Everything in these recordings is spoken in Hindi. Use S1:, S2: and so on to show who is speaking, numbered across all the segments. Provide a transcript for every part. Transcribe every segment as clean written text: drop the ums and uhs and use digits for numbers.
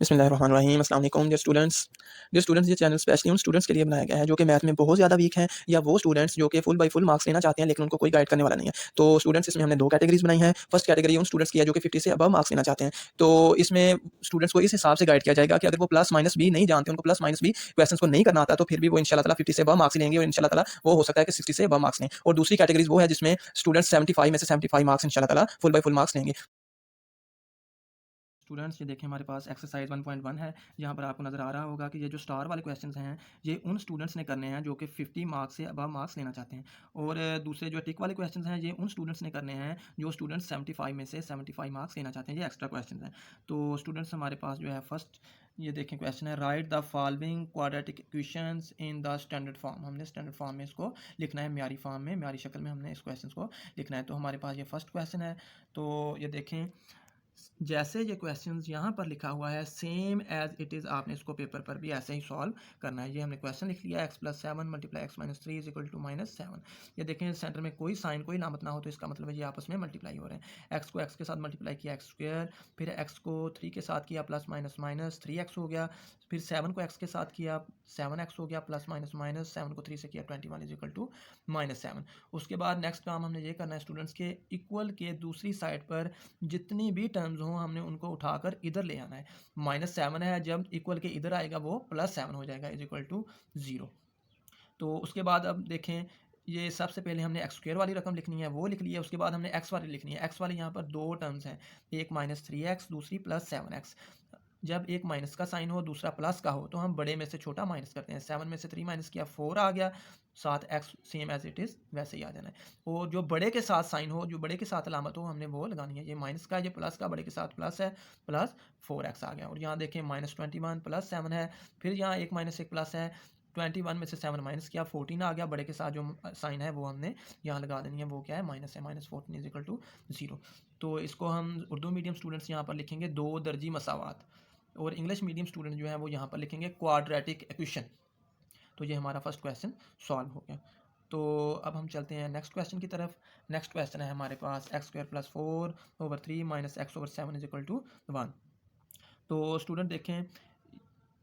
S1: बिस्मिल्लाहिर्रहमानिर्रहीम अस्सलाम वालेकुम डियर स्टूडेंट्स ये चैनल स्पेशली उन स्टूडेंट्स के लिए बनाया गया है जो कि मैथ में बहुत ज़्यादा वीक हैं या वो स्टूडेंट्स जो कि फुल बाय फुल मार्क्स लेना चाहते हैं लेकिन उनको कोई गाइड करने वाला नहीं है। तो स्टूडेंट्स इसमें हमने 2 कैटेगरीज़ बनाई हैं। फर्स्ट कैटेगरी उन स्टूडेंट्स की है जो कि 50 से अबव मार्क्स लेना चाहते हैं। तो इसमें स्टूडेंट्स को इस हिसाब से गाइड किया जाएगा कि अगर वो प्लस माइनस भी नहीं जानते, उनको प्लस माइनस भी क्वेश्चंस को नहीं करना आता तो फिर भी वो इंशाल्लाह ताला 50 से अबव मार्क्स लेंगे और इंशाल्लाह ताला वो हो सकता है कि 60 से अबव मार्क्स लें। और दूसरी कैटेगरीज़ वो है जिसमें स्टूडेंट्स 75 में से 75 मार्क्स इंशाल्लाह ताला फुल बाय फुल मार्क्स लेंगे। स्टूडेंट्स ये देखें हमारे पास एक्सरसाइज 1.1 है। यहाँ पर आपको नज़र आ रहा होगा कि ये जो स्टार वाले क्वेश्चंस हैं ये उन स्टूडेंट्स ने करने हैं जो कि 50 मार्क्स से अबव मार्क्स लेना चाहते हैं। और दूसरे जो टिक वाले क्वेश्चंस हैं ये उन स्टूडेंट्स ने करने हैं जो स्टूडेंट्स 75 में से 75 मार्क्स लेना चाहते हैं। ये एक्स्ट्रा क्वेश्चन हैं। तो स्टूडेंट्स हमारे पास जो है फर्स्ट ये देखें क्वेश्चन है, right the following quadratic equations in the standard form. हमने स्टैंडर्ड फॉर्म में इसको लिखना है, म्यारी फॉर्म में, म्यारी शक्ल में हमने इस क्वेश्चन को लिखना है। तो हमारे पास ये फर्स्ट क्वेश्चन है। तो ये देखें जैसे ये क्वेश्चंस यहाँ पर लिखा हुआ है सेम एज इट इज़ आपने इसको पेपर पर भी ऐसे ही सॉल्व करना है। ये हमने क्वेश्चन लिख लिया, x+7 multiply x-3 is equal to -7। ये देखें सेंटर में कोई साइन कोई नामत ना हो तो इसका मतलब है ये आपस में मल्टीप्लाई हो रहे हैं। x को x के साथ मल्टीप्लाई किया x², फिर x को 3 के साथ किया प्लस माइनस माइनस 3x हो गया, फिर 7 को x के साथ किया 7x हो गया, प्लस माइनस माइनस 7 को 3 से किया 21 इज इक्वल टू -7। उसके बाद नेक्स्ट काम हमने ये करना है स्टूडेंट्स के इक्वल के दूसरी साइड पर जितनी भी टर्म्स हों हमने उनको उठाकर इधर ले आना है। -7 है, जब इक्वल के इधर आएगा वो +7 हो जाएगा इज इक्वल टू 0। तो उसके बाद अब देखें ये सबसे पहले हमने x² वाली रकम लिखनी है, वो लिख लिया। उसके बाद हमने x वाली लिखनी है। x वाली यहाँ पर दो टर्म्स हैं, एक -3x दूसरी +7x। जब एक माइनस का साइन हो दूसरा प्लस का हो तो हम बड़े में से छोटा माइनस करते हैं। 7 में से 3 माइनस किया 4 आ गया, साथ x same as it is वैसे ही आ जाना है। और जो बड़े के साथ साइन हो, जो बड़े के साथ अलामत हो, हमने वो लगानी है। ये माइनस का, ये प्लस का, बड़े के साथ प्लस है, प्लस 4x आ गया। और यहाँ देखें -21 प्लस 7 है, फिर यहाँ एक माइनस एक प्लस है, 21 में से 7 माइनस किया 14 आ गया, बड़े के साथ जो साइन है वो हमने यहाँ लगा देनी है, वो क्या है माइनस है, -14 इज इक्वल टू 0। तो इसको हम उर्दू मीडियम स्टूडेंट्स यहाँ पर लिखेंगे दो दर्जी मसावात, और इंग्लिश मीडियम स्टूडेंट जो है वो यहाँ पर लिखेंगे क्वाड्रेटिक इक्वेशन। तो ये हमारा फर्स्ट क्वेश्चन सॉल्व हो गया। तो अब हम चलते हैं नेक्स्ट क्वेश्चन की तरफ। नेक्स्ट क्वेश्चन है हमारे पास x² + 4/3 - x/7 is equal to 1। तो स्टूडेंट देखें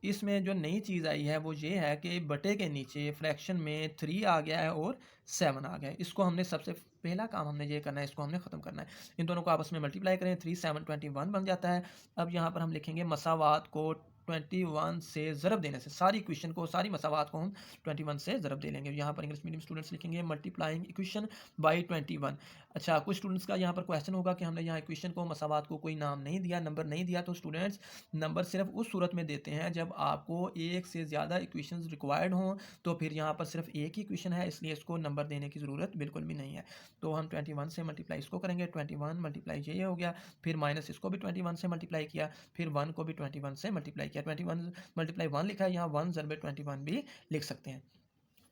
S1: इसमें जो नई चीज़ आई है वो ये है कि बटे के नीचे फ्रैक्शन में 3 आ गया है और 7 आ गया है। इसको हमने सबसे पहला काम हमने ये करना है, इसको हमने ख़त्म करना है। इन दोनों को आपस में मल्टीप्लाई करें, 3 7 21 बन जाता है। अब यहाँ पर हम लिखेंगे मसावात को 21 से ज़रब देने से, सारी इक्वेशन को, सारी मसावात को हम 21 से ज़रब दे लेंगे। यहाँ पर इंग्लिश मीडियम स्टूडेंट्स लिखेंगे मल्टीप्लाइंग इक्वेशन बाई 21। अच्छा, कुछ स्टूडेंट्स का यहाँ पर क्वेश्चन होगा कि हमने यहाँ इक्वेशन को, मसावात को कोई नाम नहीं दिया, नंबर नहीं दिया। तो स्टूडेंट्स नंबर सिर्फ उस सूरत में देते हैं जब आपको एक से ज़्यादा इक्वेशंस रिक्वायर्ड हों, तो फिर यहाँ पर सिर्फ एक ही इक्वेशन है, इसलिए इसको नंबर देने की ज़रूरत बिल्कुल भी नहीं है। तो हम 21 से मल्टीप्लाई इसको करेंगे, 21 मल्टीप्लाई ये हो गया, फिर माइनस इसको भी 21 से मल्टीप्लाई किया, फिर 1 को भी 21 से मल्टीप्लाई किया। 21 मल्टीप्लाई 1 लिखा है, यहाँ 1 ज़रबे 21 भी लिख सकते हैं।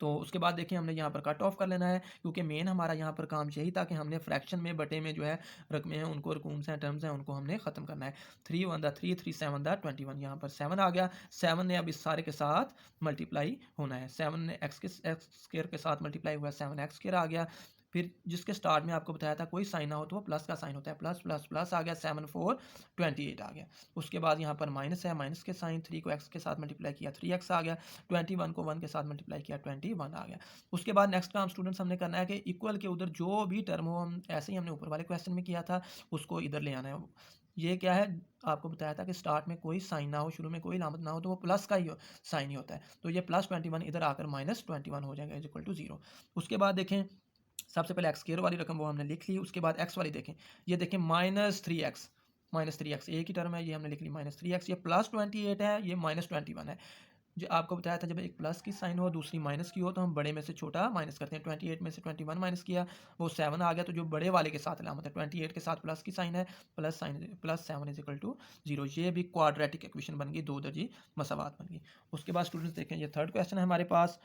S1: तो उसके बाद देखिए हमने यहाँ पर कट ऑफ कर लेना है, क्योंकि मेन हमारा यहाँ पर काम यही था कि हमने फ्रैक्शन में, बटे में जो है रकमें हैं उनको, रकूम्स हैं, टर्म्स हैं, उनको हमने ख़त्म करना है। 3 1 दा 3 3 7 दा 21, यहाँ पर 7 आ गया। 7 ने अब इस सारे के साथ मल्टीप्लाई होना है। 7 ने x² के साथ मल्टीप्लाई हुआ, 7x² आ गया। फिर जिसके स्टार्ट में आपको बताया था कोई साइन ना हो तो वो प्लस का साइन होता है, प्लस प्लस प्लस आ गया, 7 4 28 आ गया। उसके बाद यहाँ पर माइनस है, माइनस के साइन, 3 को x के साथ मल्टीप्लाई किया 3x आ गया, 21 को 1 के साथ मल्टीप्लाई किया 21 आ गया। उसके बाद नेक्स्ट काम स्टूडेंट्स हमने करना है कि इक्वल के उधर जो भी टर्म हो, हम ऐसे ही हमने ऊपर वाले क्वेश्चन में किया था, उसको इधर ले आना है। ये क्या है, आपको बताया था कि स्टार्ट में कोई साइन ना हो, शुरू में कोई लामत ना हो, तो वो प्लस का ही साइन ही होता है। तो ये +21 इधर आकर -21 हो जाएगा इज इक्वल टू 0। उसके बाद देखें सबसे पहले x² वाली रकम वो हमने लिख ली। उसके बाद x वाली देखें, ये देखें -3x, एक ही टर्म है, ये हमने लिख ली -3x। ये +28 है, ये -21 है। जो आपको बताया था जब एक प्लस की साइन हो दूसरी माइनस की हो तो हम बड़े में से छोटा माइनस करते हैं। 28 में से 21 माइनस किया, वो 7 आ गया। तो जो बड़े वाले के साथ अलामत है, 28 के साथ प्लस की साइन है, plus sign, +7 is equal to 0। ये भी क्वाड्रेटिक इक्वेशन बन गई, दो दर्जी मसावात बन गई। उसके बाद स्टूडेंट्स देखें, ये थर्ड क्वेश्चन है हमारे पास,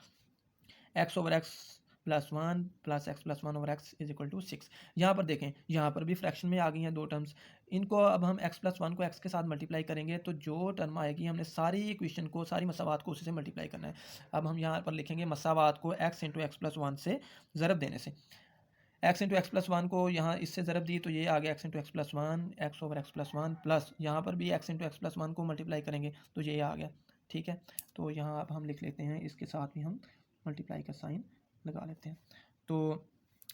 S1: x/x + 1 + x + 1 / x is equal to 6। यहाँ पर देखें, यहाँ पर भी फ्रैक्शन में आ गई हैं दो टर्म्स। इनको अब हम x + 1 को x के साथ मल्टीप्लाई करेंगे तो जो टर्म आएगी हमने सारी इक्वेशन को, सारी मसावात को उसी से मल्टीप्लाई करना है। अब हम यहाँ पर लिखेंगे मसावात को x × x + 1 से ज़रब देने से। X into x plus one को यहाँ इससे ज़रब दी तो ये आ गया x into x plus one, x over x plus one, plus यहाँ पर भी x into x plus one को मल्टीप्लाई करेंगे तो ये आ गया। ठीक है, तो यहाँ अब हम लिख लेते हैं, इसके साथ भी हम मल्टीप्लाई का साइन लगा लेते हैं। तो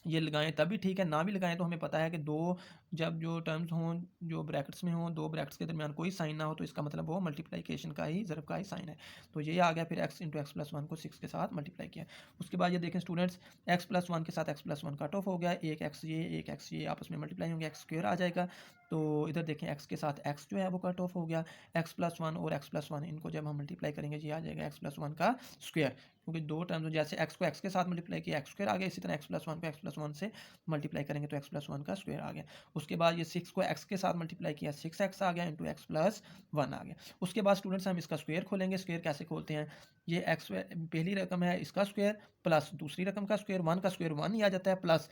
S1: ये लगाएं तब भी ठीक है, ना भी लगाएं तो हमें पता है कि दो जब जो टर्म्स हों जो ब्रैकेट्स में हों, दो ब्रैकेट्स के दरमियान कोई साइन ना हो तो इसका मतलब वो मल्टीप्लिकेशन का ही, ज़रब का ही साइन है। तो ये आ गया, फिर x into x plus one को 6 के साथ मल्टीप्लाई किया। उसके बाद ये देखें स्टूडेंट्स, एक्स प्लस वन के साथ x plus one cut off हो गया, एक एक्स ये आपस में मल्टीप्लाई होंगे, एक्स स्क्वेयर आ जाएगा। तो इधर देखें एक्स के साथ एक्स जो है वो कट ऑफ हो गया, एक्स प्लस वन और एक्स प्लस वन इनको जब हम मल्टीप्लाई करेंगे ये आ जाएगा एक्स प्लस वन का स्क्वेयर, क्योंकि दो टर्म्स जैसे एक्स को एक्स के साथ मल्टीप्लाई किया एक्स स्क्वेयर आ गया, इसी तरह एक्स प्लस वन को एक्स प्लस वन से मल्टीप्लाई करेंगे तो एक्स प्लस वन का स्क्वेयर आ गया। उसके बाद ये 6 को एक्स के साथ मल्टीप्लाई किया, 6x आ गया इंटू एक्स प्लस वन आ गया। उसके बाद स्टूडेंट्स हम इसका स्क्वेयर खोलेंगे। स्क्वेयर कैसे खोलते हैं, ये एक्स पहली रकम है इसका स्क्वेयर प्लस दूसरी रकम का स्क्वेयर, वन का स्क्वेयर वन ही आ जाता है, plus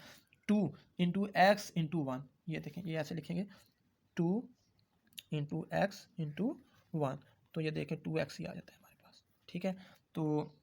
S1: 2 into x into one. ये देखें ये ऐसे लिखेंगे 2 इंटू एक्स इंटू वन, तो ये देखें 2x ही आ जाता है हमारे पास। ठीक है, तो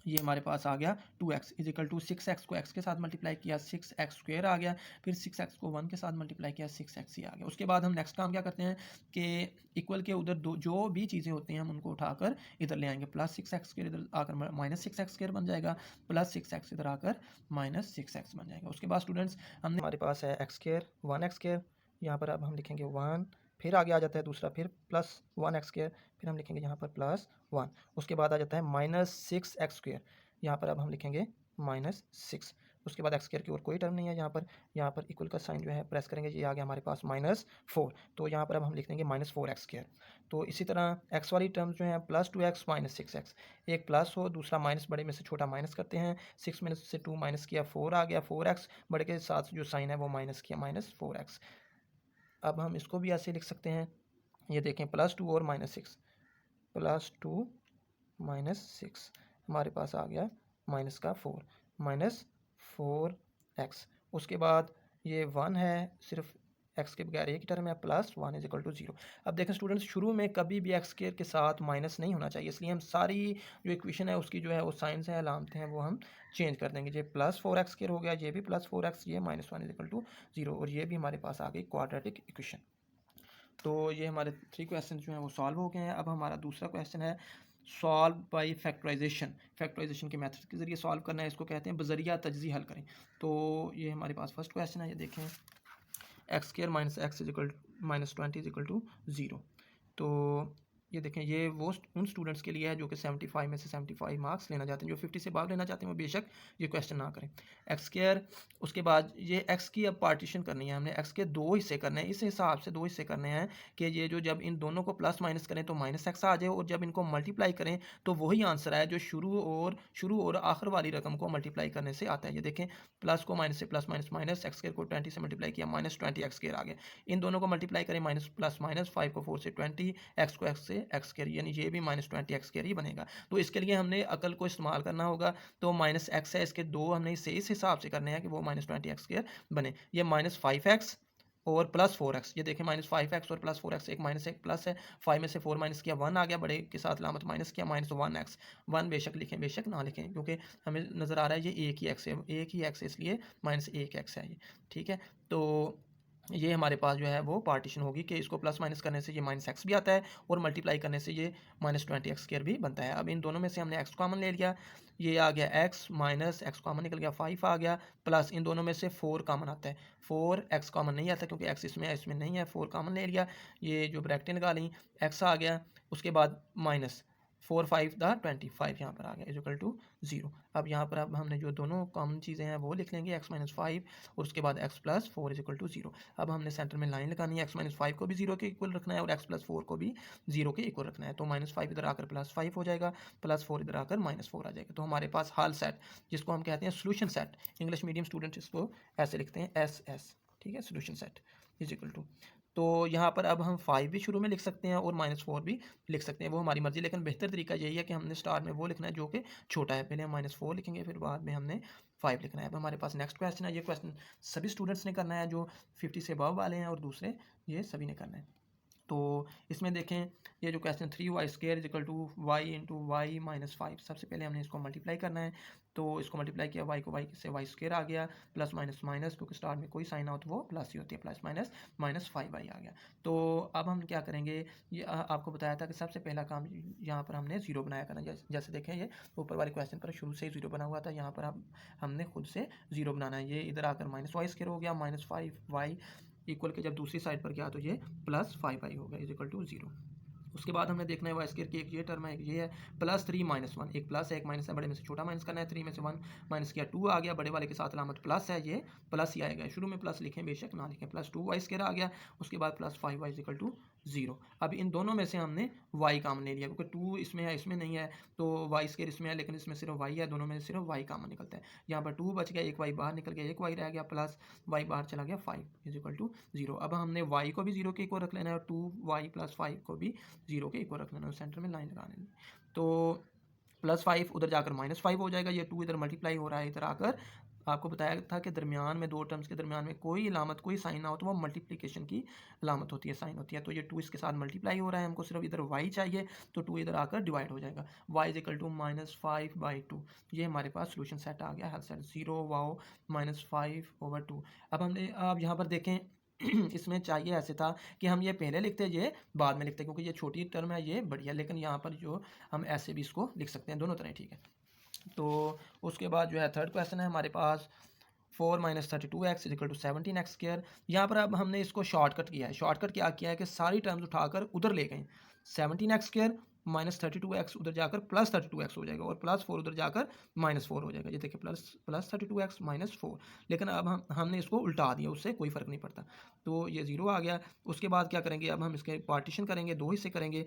S1: ये हमारे पास आ गया 2x is equal to 6x को x के साथ मल्टीप्लाई किया 6x स्क्वेयर आ गया, फिर 6x को 1 के साथ मल्टीप्लाई किया 6x ही आ गया। उसके बाद हम नेक्स्ट काम क्या करते हैं कि इक्वल के उधर दो जो भी चीज़ें होती हैं हम उनको उठाकर इधर ले आएंगे, प्लस 6x स्क्वेयर इधर आकर माइनस 6x स्क्वेयर बन जाएगा, प्लस 6x इधर आकर माइनस 6x बन जाएगा। उसके बाद स्टूडेंट्स हमने हमारे पास है एक्स स्क्वेयर 1x स्क्वेयर, यहाँ पर अब हम लिखेंगे 1, फिर आगे आ जाता है दूसरा, फिर प्लस 1x स्क्वेयर, फिर हम लिखेंगे यहाँ पर प्लस 1। उसके बाद आ जाता है माइनस 6x स्क्वेयर, यहाँ पर अब हम लिखेंगे माइनस 6। उसके बाद एक्स स्क्वेयर की और कोई टर्म नहीं है यहाँ पर इक्वल का साइन जो है प्रेस करेंगे, ये आ गया हमारे पास माइनस 4, तो यहाँ पर अब हम लिख देंगे माइनस 4x स्क्वेयर। तो इसी तरह एक्स वाली टर्म्स जो हैं प्लस 2x माइनस 6x, एक प्लस हो दूसरा माइनस, बड़े में से छोटा माइनस करते हैं, 6 में से 2 माइनस किया 4 आ गया, 4x बड़े के साथ जो साइन है वो माइनस किया माइनस 4x। अब हम इसको भी ऐसे लिख सकते हैं, ये देखें प्लस 2 और माइनस 6, प्लस 2 माइनस 6 हमारे पास आ गया माइनस का 4, माइनस 4x। उसके बाद ये 1 है, सिर्फ x के बगैर एक ही टर्म है, प्लस 1 इज इक्वल टू 0। अब देखें स्टूडेंट्स शुरू में कभी भी एक्स स्क्वायर के साथ माइनस नहीं होना चाहिए, इसलिए हम सारी जो इक्वेशन है उसकी जो है वो साइंस है अलामतें हैं वो हम चेंज कर देंगे। ये प्लस 4x स्क्वायर हो गया, ये भी प्लस 4x, ये माइनस 1 इज इक्वल टू 0, और ये भी हमारे पास आ गई क्वाड्रेटिक इक्वेशन। तो ये हमारे 3 क्वेश्चन जो हैं वो सॉल्व हो गए हैं। अब हमारा दूसरा क्वेश्चन है सॉल्व बाई फैक्टराइजेशन, फैक्टराइजेशन के मेथड के ज़रिए सॉल्व करना है, इसको कहते हैं बजरिया तजज़ी हल करें। तो ये हमारे पास फर्स्ट क्वेश्चन है, ये देखें x square minus x is equal माइनस 20 इज इक्वल टू 0। तो ये देखें ये वो उन स्टूडेंट्स के लिए है जो कि 75 में से 75 मार्क्स लेना चाहते हैं, जो 50 से बाहर लेना चाहते हैं वो बेशक ये क्वेश्चन ना करें। एक्स स्क्वायर, उसके बाद ये एक्स की अब पार्टीशन करनी है हमने, एक्स के दो हिस्से करने हैं, इस हिसाब से दो हिस्से करने हैं कि ये जो जब इन दोनों को प्लस माइनस करें तो माइनस एक्स आ जाए, और जब इनको मल्टीप्लाई करें तो वही आंसर आए जो शुरू और आखिर वाली रकम को मल्टीप्लाई करने से आता है। ये देखें प्लस को माइनस से plus minus minus, x square को 20 से मल्टीप्लाई किया माइनस 20 एक्स स्क्वायर आ गया, इन दोनों को मल्टीप्लाई करें माइनस प्लस माइनस, 5 को 4 से 20, एक्स को एक्स से एक्स स्क्वायर, यानी ये भी माइनस 20 एक्स स्क्वायर ही बनेगा। तो इसके लिए हमने अकल को इस्तेमाल करना होगा, तो माइनस एक्स है इसके दो हमने इसे इस हिसाब से करने हैं कि वो माइनस 20 एक्स स्क्वायर बने। ये माइनस 5x और प्लस 4x, ये देखें माइनस 5x और प्लस 4x, एक माइनस एक प्लस है, 5 में से 4 माइनस किया 1 आ गया, बड़े के साथ लामत माइनस किया माइनस 1x, 1 बेशक लिखें बेशक ना लिखें क्योंकि हमें नज़र आ रहा है ये एक ही x है, इसलिए माइनस 1x है ये। ठीक है, तो ये हमारे पास जो है वो पार्टीशन होगी कि इसको प्लस माइनस करने से ये माइनस एक्स भी आता है और मल्टीप्लाई करने से ये माइनस 20 एक्स स्क्वायर भी बनता है। अब इन दोनों में से हमने एक्स कॉमन ले लिया, ये आ गया एक्स माइनस एक्स कॉमन निकल गया 5 आ गया, प्लस इन दोनों में से 4 कॉमन आता है, 4 एक्स कॉमन नहीं आता क्योंकि एक्स इसमें नहीं है, 4 कॉमन ले लिया, ये जो ब्रैकेटें लगा ली एक्स आ गया, उसके बाद माइनस 4 5 25 यहाँ पर आ गया इज इक्वल टू 0। अब यहाँ पर अब हमने जो दोनों कॉमन चीज़ें हैं वो लिख लेंगे, एक्स माइनस 5 और उसके बाद x plus 4 is equal to 0। अब हमने सेंटर में लाइन लगानी है, एक्स माइनस 5 को भी 0 के इक्वल रखना है और एक्स प्लस 4 को भी 0 के इक्वल रखना है। तो माइनस 5 इधर आकर प्लस 5 हो जाएगा, प्लस 4 इधर आकर माइनस 4 आ जाएगा। तो हमारे पास हाल सेट, जिसको हम कहते हैं solution set, English medium student इसको ऐसे लिखते हैं SS। ठीक है, solution set is equal to, तो यहाँ पर अब हम 5 भी शुरू में लिख सकते हैं और माइनस 4 भी लिख सकते हैं, वो हमारी मर्जी, लेकिन बेहतर तरीका यही है कि हमने स्टार में वो लिखना है जो कि छोटा है, पहले हम माइनस 4 लिखेंगे फिर बाद में हमने 5 लिखना है। अब हमारे पास नेक्स्ट क्वेश्चन है, ये क्वेश्चन सभी स्टूडेंट्स ने करना है जो 50 से अबव वाले हैं और दूसरे ये सभी ने करना है। तो इसमें देखें ये जो question 3y² equal to y into y minus 5, सबसे पहले हमने इसको मल्टीप्लाई करना है। तो इसको मल्टीप्लाई किया, y को y से y² आ गया, प्लस माइनस माइनस, क्योंकि स्टार्ट में कोई साइन आउट वो प्लस ही होती है, प्लस माइनस माइनस 5y आ गया। तो अब हम क्या करेंगे, ये आपको बताया था कि सबसे पहला काम यहाँ पर हमने जीरो बनाया करना। जैसे देखें ये ऊपर वाले क्वेश्चन पर शुरू से ही जीरो बना हुआ था, यहाँ पर अब हमने खुद से जीरो बनाना है। ये इधर आकर माइनस y² हो गया, माइनस 5y इक्वल के जब दूसरी साइड पर गया तो ये प्लस 5y हो गया इज इक्वल टू 0। उसके बाद हमने देखना है y² की एक ये टर्म है, एक ये है, प्लस 3 माइनस 1, एक प्लस है एक माइनस है, बड़े में से छोटा माइनस करना है। 3 में से 1 माइनस किया 2 आ गया, बड़े वाले के साथ अलामत प्लस है, ये प्लस ही आएगा, शुरू में प्लस लिखें बेशक ना लिखें, प्लस 2y² आ गया। उसके बाद प्लस 5y इक्वल टू 0। अब इन दोनों में से हमने y कॉमन ले लिया, क्योंकि 2 इसमें है इसमें नहीं है, तो y² इसमें है लेकिन इसमें सिर्फ y है, दोनों में सिर्फ y कॉमन निकलता है। यहाँ पर 2 बच गया, एक y बाहर निकल गया, एक y रह गया, प्लस y बाहर चला गया 5 इज इक्वल टू 0। अब हमने y को भी 0 के इक्वल रख लेना है और 2y प्लस 5 को भी 0 के इक्वल रख लेना है, सेंटर में लाइन लगाने। तो प्लस 5 उधर जाकर माइनस 5 हो जाएगा, ये 2 इधर मल्टीप्लाई हो रहा है, इधर आकर आपको बताया था कि दरमियान में दो टर्म्स के दरमियान में कोई अलामत कोई साइन ना हो तो वो मल्टीप्लिकेशन की अलामत होती है, साइन होती है। तो ये 2 इसके साथ मल्टीप्लाई हो रहा है, हमको सिर्फ इधर y चाहिए, तो 2 इधर आकर डिवाइड हो जाएगा, y is equal to minus 5/2। ये हमारे पास सोल्यूशन सेट आ गया, हर सेट 0 वाओ माइनस 5/2। अब हमने अब यहाँ पर देखें इसमें चाहिए ऐसे था कि हम ये पहले लिखते ये बाद में लिखते, क्योंकि ये छोटी टर्म है ये बढ़िया, लेकिन यहाँ पर जो हम ऐसे भी इसको लिख सकते हैं, दोनों तरह ठीक है। तो उसके बाद जो है थर्ड क्वेश्चन है हमारे पास 4 minus 32x is equal to 17x²। यहाँ पर अब हमने इसको शॉर्टकट किया है, शॉर्टकट क्या किया है कि सारी टर्म्स उठाकर उधर ले गए, 17x² माइनस 32x उधर जाकर प्लस 32x हो जाएगा और प्लस 4 उधर जाकर माइनस 4 हो जाएगा। ये देखिए प्लस 32x माइनस 4, लेकिन अब हमने इसको उल्टा दिया, उससे कोई फ़र्क नहीं पड़ता, तो ये 0 आ गया। उसके बाद क्या करेंगे, अब हम इसके पार्टीशन करेंगे, दो हिस्से करेंगे।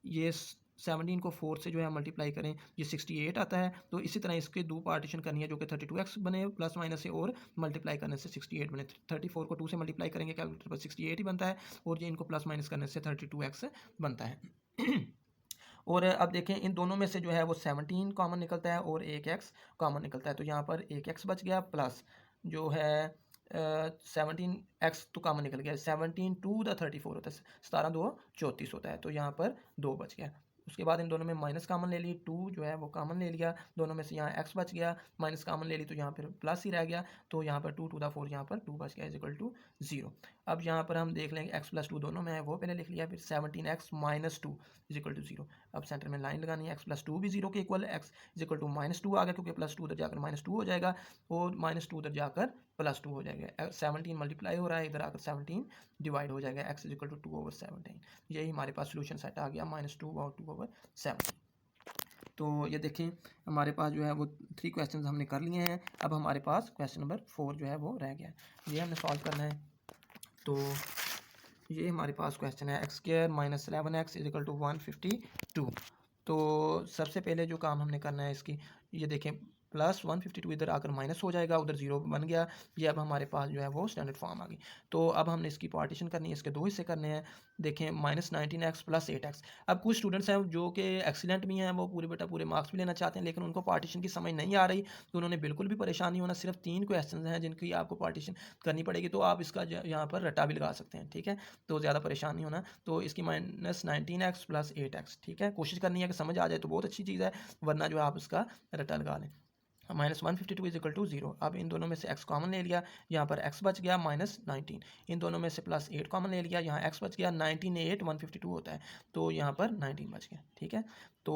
S1: ये 17 को 4 से जो है मल्टीप्लाई करें, ये 68 आता है। तो इसी तरह इसके दो पार्टीशन करनी है, जो कि 32x बने प्लस माइनस से और मल्टीप्लाई करने से 68 बने। 34 को 2 से मल्टीप्लाई करेंगे, कैलकुलेटर पर 68 ही बनता है, और ये इनको प्लस माइनस करने से 32x बनता है। और अब देखें इन दोनों में से जो है वो 17 कॉमन निकलता है और एक x कॉमन निकलता है, तो यहाँ पर एक x बच गया, प्लस जो है 17x तो कॉमन निकल गया, 17 टू द 34 होता है, 17 2 34 होता है, तो यहाँ पर 2 बच गया। उसके बाद इन दोनों में माइनस कॉमन ले ली, 2 जो है वो कॉमन ले लिया, दोनों में से यहाँ x बच गया, माइनस कॉमन ले ली तो यहाँ पर प्लस ही रह गया, तो यहाँ पर 2 टू द 4 यहाँ पर 2 बच गया इज इक्वल टू 0। अब यहाँ पर हम देख लेंगे x प्लस 2 दोनों में है वो पहले लिख लिया, फिर 17x minus 2 is equal to 0। अब सेंटर में लाइन लगानी है, x प्लस 2 भी 0 के equal, x is equal to minus 2 आ गया, क्योंकि प्लस 2 उधर जाकर माइनस 2 हो जाएगा और माइनस 2 उधर जाकर प्लस 2 हो जाएगा। 17 मल्टीप्लाई हो रहा है, इधर आकर 17 डिवाइड हो जाएगा, x इज इक्वल टू 2/17। यही हमारे पास सोल्यूशन सेट आ गया, -2/2/17। तो ये देखें हमारे पास जो है वो 3 क्वेश्चन हमने कर लिए हैं। अब हमारे पास क्वेश्चन नंबर 4 जो है वो रह गया, ये हमने सॉल्व करना है। तो ये हमारे पास क्वेश्चन है x² minus 11x is equal to 152। तो सबसे पहले जो काम हमने करना है इसकी, ये देखें प्लस 152 इधर आकर माइनस हो जाएगा, उधर 0 बन गया, ये अब हमारे पास जो है वो स्टैंडर्ड फॉर्म आ गई। तो अब हमने इसकी पार्टीशन करनी है, इसके दो हिस्से करने हैं। देखें -19x प्लस 8x। अब कुछ स्टूडेंट्स हैं जो कि एक्सीलेंट भी हैं, वो पूरे बेटा पूरे मार्क्स भी लेना चाहते हैं, लेकिन उनको पार्टीशन की समझ नहीं आ रही, तो उन्होंने बिल्कुल भी परेशान नहीं होना। सिर्फ 3 क्वेश्चन हैं जिनकी आपको पार्टीशन करनी पड़ेगी, तो आप इसका यहाँ पर रट्टा भी लगा सकते हैं, ठीक है, तो ज़्यादा परेशान नहीं होना। तो इसकी -19x प्लस 8x, ठीक है, कोशिश करनी है कि समझ आ जाए तो बहुत अच्छी चीज़ है, वरना जो आप इसका रट्टा लगा लें। -152 इज इक्वल टू 0। अब इन दोनों में से x कॉमन ले लिया, यहाँ पर x बच गया -19, इन दोनों में से प्लस 8 कॉमन ले लिया, यहाँ x बच गया, 19 8 152 होता है, तो यहाँ पर 19 बच गया, ठीक है। तो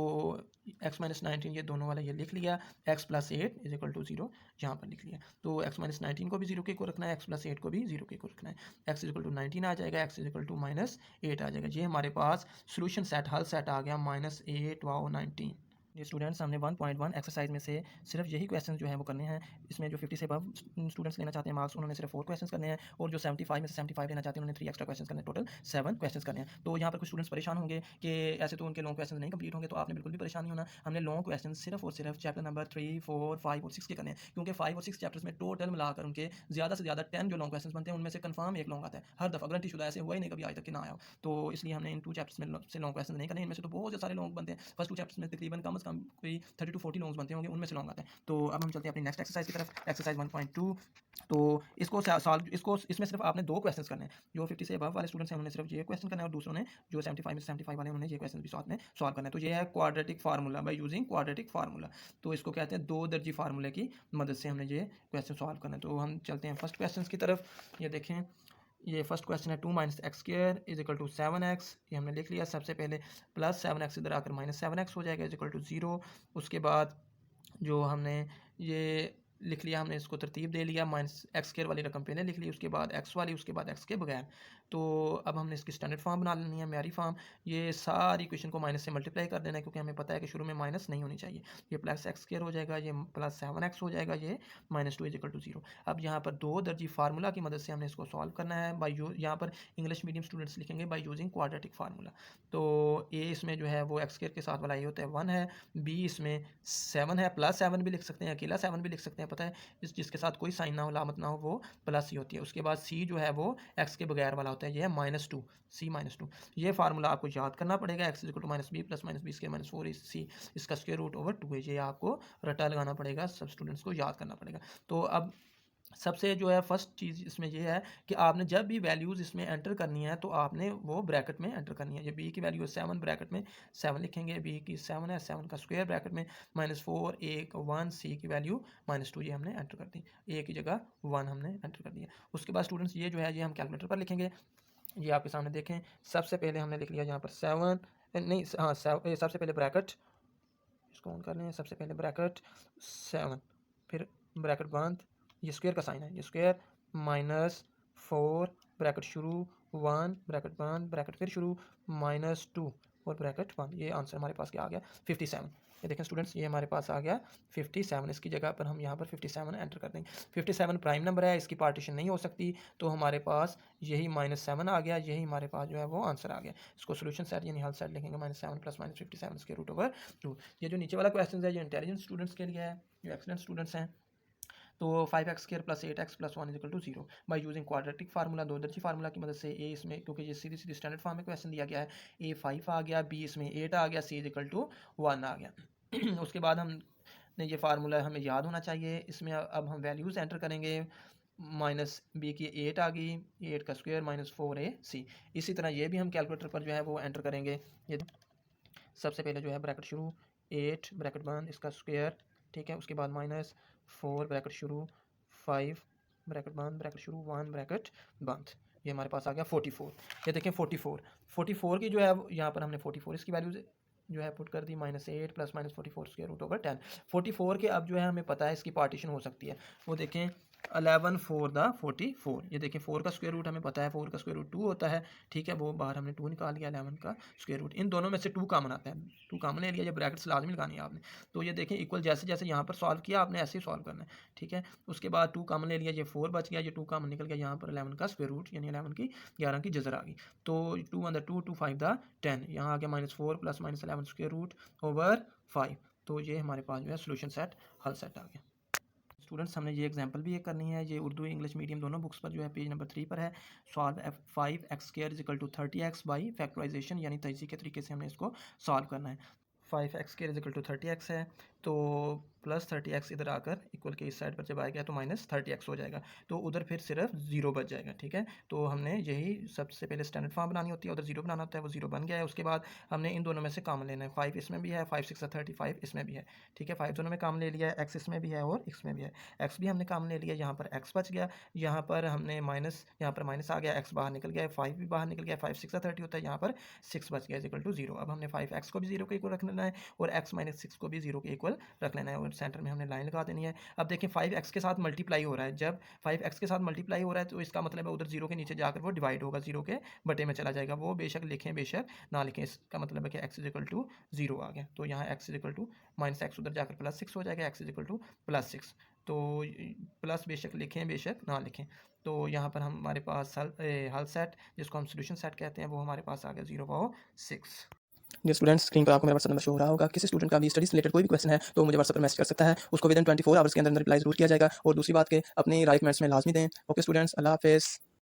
S1: x माइनस 19 ये दोनों वाला ये लिख लिया, x plus 8 is equal to 0 यहाँ पर लिख लिया। तो x माइनस 19 को भी 0 के को रखना है, x प्लस 8 को भी 0 के को रखना है, x इज इक्वल टू 19 आ जाएगा, x इज इक्वल टू -8 आ जाएगा। ये हमारे पास सोल्यूशन सेट हल सेट आ गया, -8 वाओ 19। ये स्टूडेंट्स हमने 1.1 एक्सरसाइज में से सिर्फ यही क्वेश्चन जो है वो करने हैं। इसमें जो 50 से अबव स्टूडेंट्स लेना चाहते हैं मार्क्स, उन्होंने सिर्फ 4 क्वेश्चन करने हैं, और जो 75 में से 75 लेना चाहते हैं उन्होंने 3 एक्स्ट्रा क्वेश्चन करने हैं, टोटल 7 क्वेश्चन करने हैं। तो यहाँ पर कुछ स्टूडेंट्स परेशान होंगे कि ऐसे तो उनके लॉन्ग क्वेश्चन नहीं कंप्लीट होंगे, तो आपने बिल्कुल भी परेशान नहीं होना। हमने लॉन्ग क्वेश्चन सिर्फ और सिर्फ चैप्टर नंबर 3, 4, 5 और 6 के करने हैं, क्योंकि 5 और 6 चैप्टर्स में टोटल मिलाकर उनके ज़्यादा से ज़्यादा 10 जो लॉन्ग क्वेश्चन बनते हैं, उनमें से कंफर्म एक लॉन्ग आता है हर दफ़ा, गारंटी शुदा, ऐसे हुआ ही नहीं कभी आज तक कि ना आया हो। तो इसलिए हमने इन 2 चैप्टर्स में से लॉन्ग क्वेश्चन नहीं करने, इनमें से तो बहुत सारे लॉन्ग बनते हैं। फर्स्ट 2 चैप्टर्स में तकरीबन कम अज़ कम कोई 30 to 40 लॉन्ग्स बनते होंगे, उनमें से लॉन्ग आता है। तो अब हम चलते हैं अपनी नेक्स्ट एक्सरसाइज की तरफ, एक्सरसाइज 1.2। तो इसको सॉल्व इसको इसमें सिर्फ आपने 2 क्वेश्चंस करने हैं। जो 50 से अबव वाले स्टूडेंट्स हैं उन्होंने सिर्फ ये क्वेश्चन करना है, और दूसरों ने जो 75 में से 75 वाले उन्होंने ये क्वेश्चन भी साथ में सॉल्व करना है। तो ये है quadratic formula by using quadratic formula. तो इसको कहते हैं 2 दर्जी फार्मूले की मदद से हमने ये क्वेश्चन सॉल्व करना है। तो हम चलते हैं फर्स्ट क्वेश्चन की तरफ। ये देखें, ये फर्स्ट क्वेश्चन है 2 minus x square is equal to 7x। ये हमने लिख लिया। सबसे पहले प्लस 7x इधर आकर माइनस 7x हो जाएगा इज इक्वल टू 0। उसके बाद जो हमने ये लिख लिया, हमने इसको तरतीब दे लिया, माइनस एक्स स्क्वायर वाली रकम पहले लिख ली, उसके बाद एक्स वाली, उसके बाद एक्स के बगैर। तो अब हमने इसकी स्टैंडर्ड फॉर्म बना लेनी है, म्यारी फॉर्म। ये सारी इक्वेशन को माइनस से मल्टीप्लाई कर देना है, क्योंकि हमें पता है कि शुरू में माइनस नहीं होनी चाहिए। ये प्लस एक्स स्क्वायर हो जाएगा, ये प्लस 7x हो जाएगा, ये माइनस 2 इज इक्वल टू 0। अब यहाँ पर 2 दर्जी फार्मूला की मदद से हमने इसको सॉल्व करना है बाई यहाँ पर इंग्लिश मीडियम स्टूडेंट्स लिखेंगे बाई यूजिंग क्वाड्रेटिक फार्मूला। तो ए इसमें जो है वो एक्स स्क्वायर के साथ वाला ए होता है 1 है, बी इसमें 7 है, प्लस 7 भी लिख सकते हैं, अकेला 7 भी लिख सकते हैं, पता है जिसके साथ कोई साइन ना हो, लामत ना हो, वो प्लस ही होती है। उसके बाद सी जो है वो एक्स के बगैर वाला होता है, ये है -2, सी -2। ये फार्मूला आपको याद करना पड़ेगा, x equal to minus b plus minus b square minus 4 c, इसका स्क्वायर रूट ओवर 2 है। ये आपको रटा लगाना पड़ेगा, सब स्टूडेंट्स को याद करना पड़ेगा। तो अब सबसे जो है फर्स्ट चीज़ इसमें ये है कि आपने जब भी वैल्यूज़ इसमें एंटर करनी है तो आपने वो ब्रैकेट में एंटर करनी है। ये बी की वैल्यू 7 ब्रैकेट में 7 लिखेंगे, बी की 7 है, 7 का स्क्वायर ब्रैकेट में -4 1 1, सी की वैल्यू -2 ये हमने एंटर कर दी, ए की जगह 1 हमने एंटर कर दिया। उसके बाद स्टूडेंट्स ये जो है ये हम कैलकुलेटर पर लिखेंगे। ये आपके सामने देखें, सबसे पहले हमने लिख लिया यहाँ पर 7 नहीं हाँ सबसे पहले ब्रैकेट इसको ऑन कर लें। सबसे पहले ब्रैकेट 7, फिर ब्रैकेट बंद, ये स्क्वायर का साइन है, ये स्क्वायर -4 ब्रैकेट शुरू 1 ब्रैकेट बंद, ब्रैकेट फिर शुरू -2 और ब्रैकेट बंद। ये आंसर हमारे पास क्या आ गया 57। ये देखें स्टूडेंट्स, ये हमारे पास आ गया 57। इसकी जगह पर हम यहाँ पर 57 एंटर कर देंगे। 57 प्राइम नंबर है, इसकी पार्टीशन नहीं हो सकती, तो हमारे पास यही -7 आ गया, यही हमारे पास जो है वो आंसर आ गया। इसको सोल्यूशन सेट यानी हल सेट लिखेंगे, -7 + -57 इसके रूट ओवर 2। ये जो नीचे वाला क्वेश्चन है ये इंटेलिजेंट स्टूडेंट्स के लिए है, जो एक्सीलेंट स्टूडेंट्स हैं। तो 5x square plus 8x plus 1 is equal to 0 by using quadratic formula, 2 दर्जी फार्मूला की मदद से ए इसमें, क्योंकि ये सीधी सीधी स्टैंडर्ड फॉर्म में क्वेश्चन दिया गया है, ए 5 आ गया, बी इसमें 8 आ गया, सी इज इक्वल टू 1 आ गया। उसके बाद हमने ये फार्मूला हमें याद होना चाहिए। इसमें अब हम वैल्यूज़ एंटर करेंगे, माइनस बी की 8 आ गई, 8 का स्क्वायर -4ac। इसी तरह ये भी हम कैलकुलेटर पर जो है वो एंटर करेंगे। ये सबसे पहले जो है ब्रैकेट शुरू 8 ब्रैकेट बंद, इसका स्क्वायर, ठीक है। उसके बाद -4 ब्रैकेट शुरू 5 ब्रैकेट बंद, ब्रैकेट शुरू 1 ब्रैकेट बंद। ये हमारे पास आ गया 44। ये देखें 44 की जो है यहाँ पर हमने 44 इसकी वैल्यूज जो है पुट कर दी, -8 प्लस -44 स्क्वायर रूट ओवर 10। 44 के अब जो है हमें पता है इसकी पार्टीशन हो सकती है। वो देखें 11 4 द 44। ये देखें 4 का स्क्वायर रूट हमें पता है, 4 का स्क्वायर रूट 2 होता है, ठीक है। वो बाहर हमने 2 निकाल लिया, 11 का स्क्वायर रूट। इन दोनों में से 2 कॉमन आता है, 2 कॉमन ले लिया, ये ब्रैकेट्स लाजमी लगानी है आपने। तो ये देखें इक्वल जैसे जैसे यहाँ पर सॉल्व किया आपने ऐसे ही सॉल्व करना है, ठीक है। उसके बाद 2 कॉमन ले लिया, ये 4 बच गया, ये 2 कॉमन निकल गया, यहाँ पर 11 का स्क्वायर रूट यानी 11 की जजर आ गई। तो 2 × 2 2 5 द 10, यहाँ आ गया -4 प्लस -11 स्क्वायर रूट ओवर 5। तो ये हमारे पास जो है सोल्यूशन सेट हल सेट आ गया। स्टूडेंट्स हमने ये एग्जांपल भी एक करनी है, ये उर्दू इंग्लिश मीडियम दोनों बुक्स पर जो है पेज नंबर 3 पर है। Solve 5x square is equal to 30x by factorisation, यानी तजज़ी के तरीके से हमने इसको सॉल्व करना है। 5x square is equal to 30x है, तो प्लस 30x इधर आकर इक्वल के इस साइड पर जब आएगा तो -30x हो जाएगा, तो उधर फिर सिर्फ 0 बच जाएगा, ठीक है। तो हमने यही सबसे पहले स्टैंडर्ड फॉर्म बनानी होती है, उधर 0 बनाना होता है, वो 0 बन गया है। उसके बाद हमने इन दोनों में से कॉमन लेना है, 5 इसमें भी है, 5 6 35 इसमें भी है, ठीक है। 5 दोनों में कॉमन ले लिया है, x इसमें भी है और इसमें भी है, x भी हमने कॉमन ले लिया, यहाँ पर x बच गया, यहाँ पर हमने यहाँ पर माइनस आ गया, x बाहर निकल गया, 5 भी बाहर निकल गया, 5 6 30 होता है, यहाँ पर 6 बच गया इज इक्वल टू 0। अब हमने 5x को भी 0 के इक्वल रख लेना है और x - 6 को भी 0 के इक्वल रख लेना है, और सेंटर में हमने लाइन लगा देनी है। अब देखें 5x के साथ मल्टीप्लाई हो रहा है, जब 5x के साथ मल्टीप्लाई हो रहा है तो इसका मतलब है उधर 0 के नीचे जाकर वो डिवाइड होगा, 0 के बटे में चला जाएगा। वो बेशक लिखें बेशक ना लिखें, इसका मतलब है कि x = 0 आ गया। तो यहाँ x = -x उधर जाकर +6 हो जाएगा, x = +6। तो प्लस बेशक लिखें बेशक ना लिखें। तो यहाँ पर हमारे पास हल सेट जिसको हम सोल्यूशन सेट कहते हैं वो हमारे पास आ गया 0/6।
S2: जी स्टूडेंट्स, स्क्रीन पर आपको मेरा व्हाट्सएप नंबर शो हो रहा होगा। किसी स्टूडेंट का भी स्टडीज रिलेटेड कोई भी क्वेश्चन है तो मुझे व्हाट्सएप पर मैसेज कर सकता है, उसको विदिन 24 आवर्स के अंदर रिप्लाई जरूर किया जाएगा। और दूसरी बात कि अपनी राइट कमेंट्स में लाजमी दें। ओके स्टूडेंट्स, अल्लाह हाफिज़।